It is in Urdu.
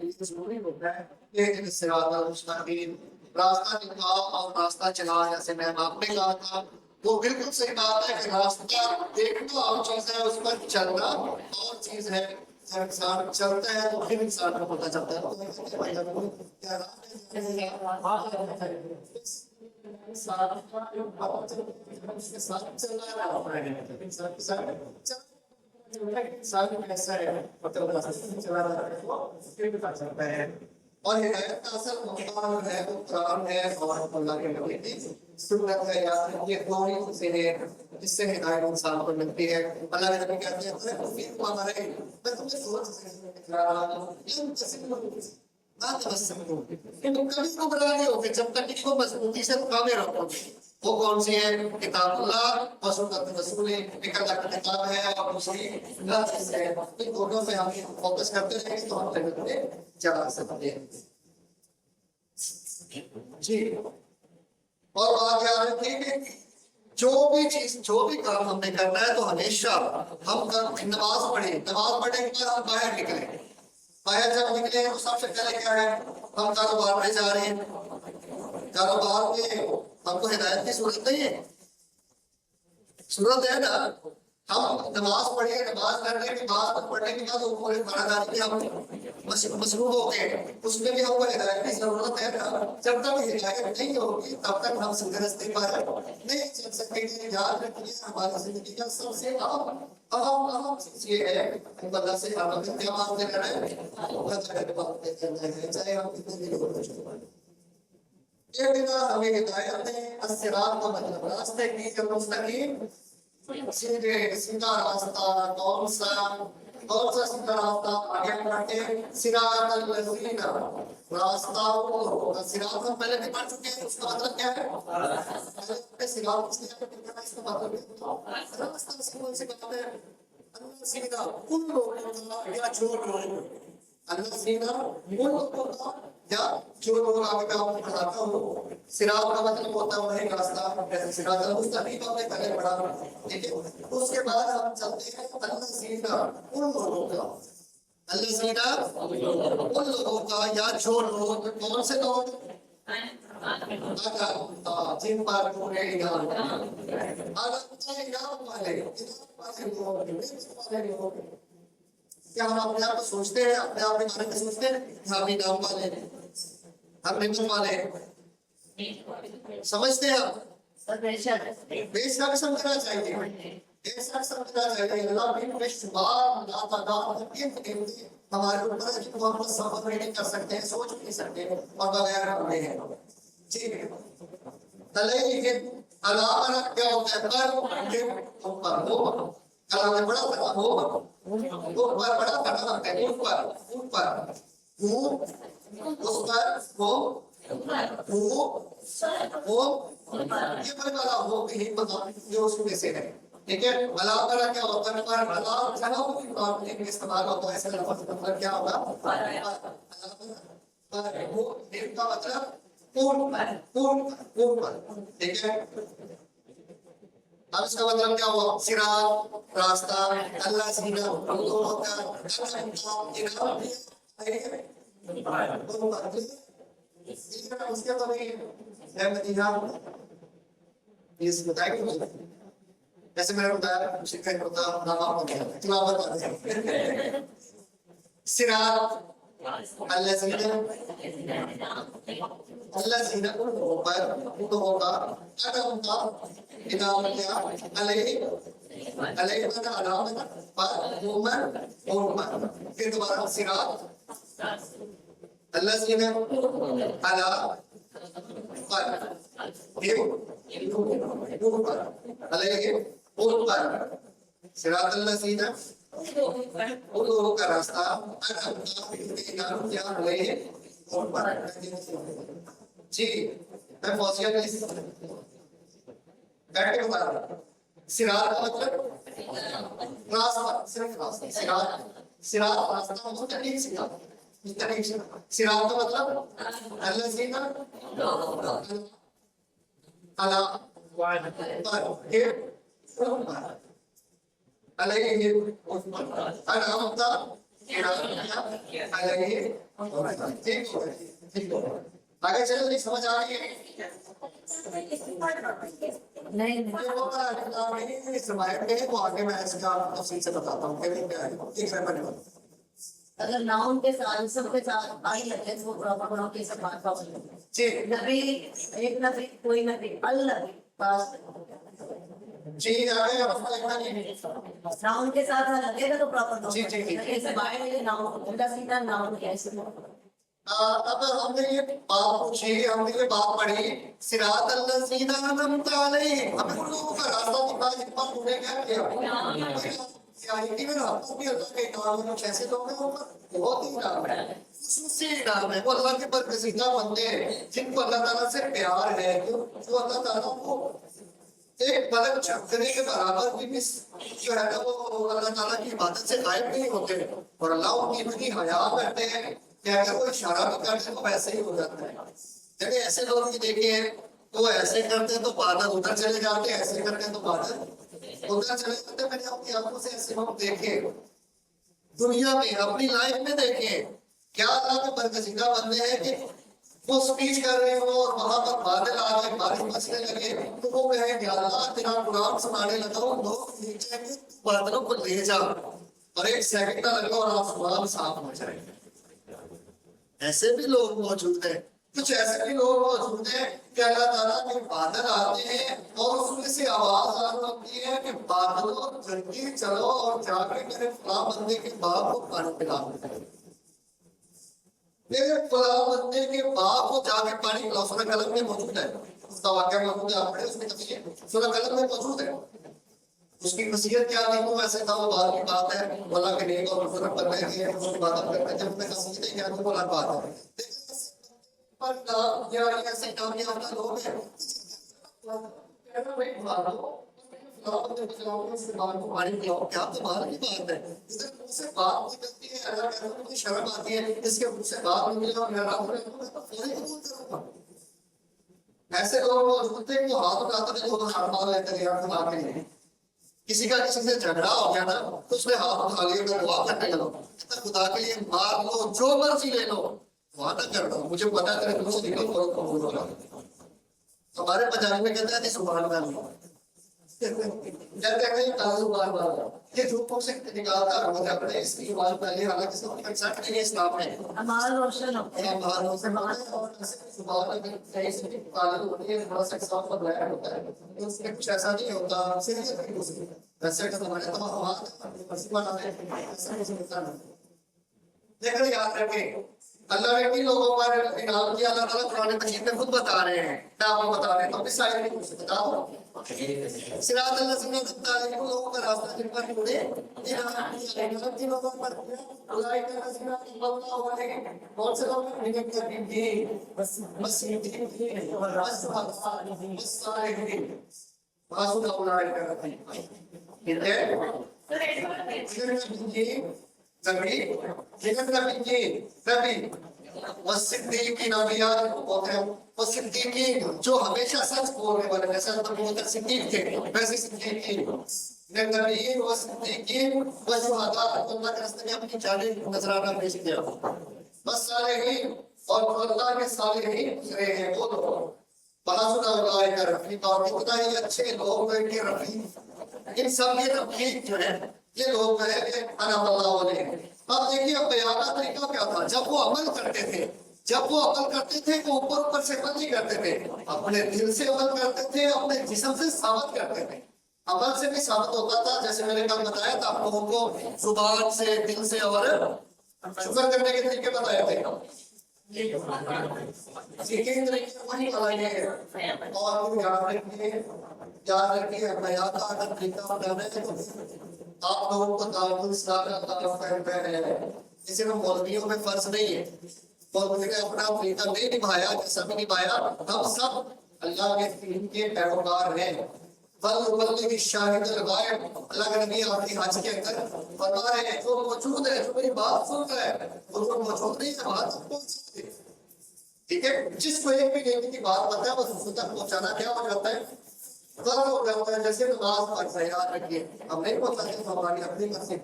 یہ ضروری ہوتا ہے کہ صراط المستقیم راستہ نکاح اور راستہ چلا، جیسے میں آپ نے کہا تھا وہ بالکل صحیح بات ہے کہ راستہ دیکھنا اور چیز ہے، اس پر چلنا اور چیز ہے۔ جب انسان چلتا ہے تو پھر انسان کو پتہ چلتا ہے۔ اور ہدایت کا اصل مقام ہے وہ قرآن ہے اور اللہ کے نبی کی سنت ہے، یا یہ دو ہی سے ہیں جس سے ہدایت انسان کو ملتی ہے۔ اللہ کے نبی کہتے ہیں میں تمہیں سوچ سکھا رہا ہوں تم کبھی گمراہ نہیں ہوگے جب تک اس کو مضبوطی سے تھامے رکھو گے۔ وہ کون سی ہے؟ کتاب اللہ اور سنت رسول، ایک اللہ کی کتاب ہے اور دوسری حدیث ہے۔ ان دونوں پہ ہم فوکس کرتے رہیں گے تو ہم جنت میں جا سکتے ہیں۔ جی، اور بات یاد رکھیں کہ جو بھی کام ہم نے کرنا ہے تو ہمیشہ ہم نماز پڑھیں کے بعد ہم باہر نکلیں۔ باہر جب نکلے تو سب سے پہلے کیا ہے؟ ہم کاروبار میں جا رہے ہیں، کاروبار میں ہم کو ہدایت کی ضرورت نہیں ہے، ضرورت ہے نا؟ ہم نماز پڑھیں، نماز کرنے کے بعد پڑھنے کے بعد ہم مصروف ہو گئے، اس میں بھی ہم کو ہدایت کی ضرورت ہے نا؟ جب تک ہدایت نہیں ہوگی تب تک ہم سیدھے راستے پر نہیں چل سکیں گے۔ یاد رکھیے ہماری زندگی کا سب سے اہم چیز یہ ہے کہ اللہ سے ہم کیا مانگتے ہیں، چاہے ہم کتنے دن ہو۔ یہ بنا ہمیں ہدایت ہے الصراط کا مطلب راستے کی جو مستقیم سیدھا راستہ کون سا سیدھا راستہ آگے بڑھتے صراط الذین راستہ صراط ہم پہلے بھی پڑھ چکے ہیں، اس کا مطلب کیا ہے؟ صراط اس کا مطلب راستہ سے مطلب ہے اللہ سیدھا ان لوگوں کا یا جو لوگ اللہ سیدھا ان لوگوں کا یا جو لوگ آپ کا بتاتا ہوں۔ صراط کا مطلب ہوتا ہے وہی راستہ، جیسے صراط المستقیم ہم نے پہلے پڑھا، ٹھیک ہے؟ اس کے بعد ہم چلتے ہیں اللہ سیدھا ان لوگوں کا، اللہ سیدھا ان لوگوں کا یا جو لوگ، کون سے لوگ؟ جن پر پورے ایمان والے کیا ہم اپنے آپ کو سوچتے ہیں، اپنے آپ کے بارے میں سوچتے ہیں ہم ایمان والے ہیں، ہم ایمان والے ہیں؟ سمجھتے ہیں آپ؟ بے شک سمجھنا چاہیے، بے شک سمجھنا چاہیے۔ اللہ بھی بے شمار ہمارے اوپر ہے کہ ہم سفر نہیں کر سکتے ہیں، سوچ نہیں سکتے اور بغیر ہمیں ہے۔ ٹھیک ہے، علیہم علامہ کیا ہوتا ہے؟ پر اوپر ہو، علامہ بڑا بڑا ہو، اوپر بڑا بڑا ہے، اوپر اوپر ہو، اس پر ہو، یہ بڑا والا ہو کہ مطلب جو اس میں سے ہے، ٹھیک ہے؟ بلا کرا کیا ہوتا ہے؟ پر بلا جناب کی استعمال ہوتا ہے، اس کا مطلب کیا ہوگا؟ پر وہ ایک کا مطلب اوپر، ٹھیک ہے؟ اب اس کا مطلب کیا ہوا؟ صراط راستہ، اللہ سیدھا ان لوگوں کا، اس کے تو جیسے میں نے بتایا صراط اللہ سیدھا اوپر ان لوگوں کا، علیہ علامت پر اوپر، پھر دوبارہ صراط اللہ سیدھا علی پر اوپر، علیہ اوپر، صراط اللہ سیدھا ان لوگوں کا راستہ علیہ اوپر۔ جی میں فوزیہ نہیں بیٹھے ہوا صراط مطلب راستہ، صرف راستہ، صراط راستہ مستقیم صراط کا مطلب اللہ سیدھا علیہ علامت علیہ ٹھیک ہے آگے چلو نہیں سمجھ آ رہی ہے آگے میں اس کا تفصیل سے بتاتا ہوں اگر ناؤن کے ساتھ سب کے ساتھ آئی لگے تو وہ پراپر کی سب بات جی نبی ایک نبی کوئی نبی النبی پاس جی آگے ناؤن کے ساتھ لگے گا تو پراپر جی جی جی ایسے باہر ناؤن الٹا سیدھا ناؤن کیسے اب ہم نے یہ بات پوچھی ہم نے یہ بات پڑھی صراط الذین انعمت علیہم ہمیں ان لوگوں کا راستہ دکھا جن پر تم نے کیا کیا سیاحتی میں آپ کو بھی اللہ کے کام میں کیسے لوگ ہیں بہت ہی نام ہے خصوصی نام ہے وہ اللہ کے برگزیدہ بندے ہیں جن کو اللہ تعالیٰ سے پیار ہے جو اللہ تعالیٰ کو ایک پلک جھپکنے کے برابر بھی جو ہے وہ اللہ تعالیٰ کی عبادت سے غائب نہیں ہوتے اور اللہ ان کی اتنی حیا کرتے ہیں کہ اگر کوئی اشارہ بھی کرتے تو ویسے ہی ہو جاتا ہے جبکہ ایسے لوگ بھی دیکھے ہیں تو ایسے کرتے تو بادل ادھر چلے جاتے ہیں ایسے کرتے تو بادل ادھر چلے جاتے میں نے اپنی آنکھوں سے ایسے لوگ دیکھے دنیا میں اپنی لائف میں دیکھے کیا اللہ کے برگزیدہ بندے ہیں کہ وہ سپیچ کر رہے ہو اور وہاں پر بادل آ گئے بارش بچنے لگے تو وہ کہیں کہ اللہ تیرا قرآن سنانے لگا ہوں لوگ نیچے بادلوں کو لے جا اور ایک سیکنڈ نہ لگا اور آسمان صاف ہو جائے ایسے بھی لوگ موجود ہیں کچھ ایسے بھی لوگ موجود ہیں کہ اللہ تعالیٰ کے بادل آتے ہیں اور اس میں سے آواز آ ہوتی ہے کہ بادلوں جلدی چلو اور جا کے میرے فلاں بندے کے باپ کو پانی پلا میرے فلاں بندے کے باپ کو جا کے پانی پلاؤ سورہ قلم میں موجود ہے اس کا واقعہ موجود ہے آپ نے اس میں تفصیل سورہ قلم میں موجود ہے اس کی خصیت کیا نہیں ہو ویسے تھا وہ بات کی بات ہے اللہ کے نیک اور بزرگ پر رہے ہیں اس کی بات کرتے ہیں جب میں خصیت کیا نہیں وہ الگ بات ہے پر یا ایسے کامیاب اپنا لوگ ہیں شرم آتی ہے اس کے مجھ سے بات نہیں ملی اور ایسے لوگ موجود تھے کہ ہاتھ اٹھاتے تھے وہ ہاتھ مار لیتے تھے ہاتھ مار کے کسی کا کسی سے جھگڑا ہو گیا نا تو اس نے ہاتھ اٹھا لیا میں دعا کرنے لگا خدا کے لیے مار لو جو مرضی لے لو وہاں تک کر دو مجھے پتا کرے تم سے نکل کرو قبول ہوگا ہمارے پنجابی میں کہتے ہیں سبحان اللہ جب کہیں تازہ بار بار یہ دھوپوں سے نکالتا ہے اپنے اس کی بات پہلے حالانکہ اس کا ایگزیکٹ نہیں اسلام ہے ہمارا روشن ہوتا ہے ہمارا روشن اور صبح میں کہیں سے پالن ہوتی ہے بڑا سا صاف پر بیٹھ ہوتا ہے اس میں کچھ ایسا نہیں ہوتا صرف ویسے کہ تمہارے تمام ہاتھ لیکن یاد رکھیں اللہ نے کن لوگوں پر انعام کیا اللہ تعالیٰ قرآن مجید میں خود بتا رہے ہیں نام بتا رہے ہیں تو اپنی سائن میں کچھ بتاؤ صراط الذین انعمت علیہم لوگوں کا راستہ جن پر جڑے جن لوگوں پر اولئک الذین انعم اللہ علیہم کون سے لوگ ہیں جن کے دین مسیحیین اور صالحین واسطہ اولئک نبی والصدیقین انبیاء ہوتے ہیں وہ صدیقین جو ہمیشہ سچ بولنے والے جیسے حضرت صدیق تھے ویسے صدیقین نبیین و صدیقین و شہداء اللہ کے راستے میں اپنی جانیں نذرانہ پیش کیا بس صالحین اور اللہ کے صالحین گزرے ہیں وہ لوگ بحثنا اولئک رفیقا اور کتنا ہی اچھے لوگ ہیں کہ رفیق ان سب کے رفیق جو ہے یہ لوگ ہیں کہ انعم اللہ علیہم اب دیکھیے اب بیان کا طریقہ کیا تھا جب وہ عمل کرتے تھے وہ اوپر سے عمل نہیں کرتے تھے اپنے دل سے عمل کرتے تھے اپنے جسم سے ثابت کرتے تھے عمل سے بھی ثابت ہوتا تھا جیسے میں نے کل بتایا تھا آپ لوگوں کو زبان سے دل سے اور شکر کرنے کے طریقے بتائے تھے وہی بتائیے اور یاد رکھیے بیان کا اگر طریقہ بتانا ہے آپ لوگوں کو دعوت اسلام کا تعلق ہے کسی میں مولویوں میں فرض نہیں ہے مولوی نے اپنا طریقہ نہیں نبھایا جیسا بھی نبھایا ہم سب اللہ کے دین کے پیروکار ہیں بل شاہد الغائب اللہ کے نبی اپنی حج کے اندر فرما رہے ہیں جو موجود ہے جو میری بات سن رہا ہے وہ موجود نہیں ہے بات پہنچتی ہے ٹھیک ہے جس کو ایک بھی نیکی کی بات پتہ ہے وہ دوسروں تک پہنچانا کیا ہو جاتا ہے غلط ہو جاتا ہے جیسے نماز پڑھ رہے یاد رکھیے ہم نہیں پہنچاتے ہماری اپنی مرضی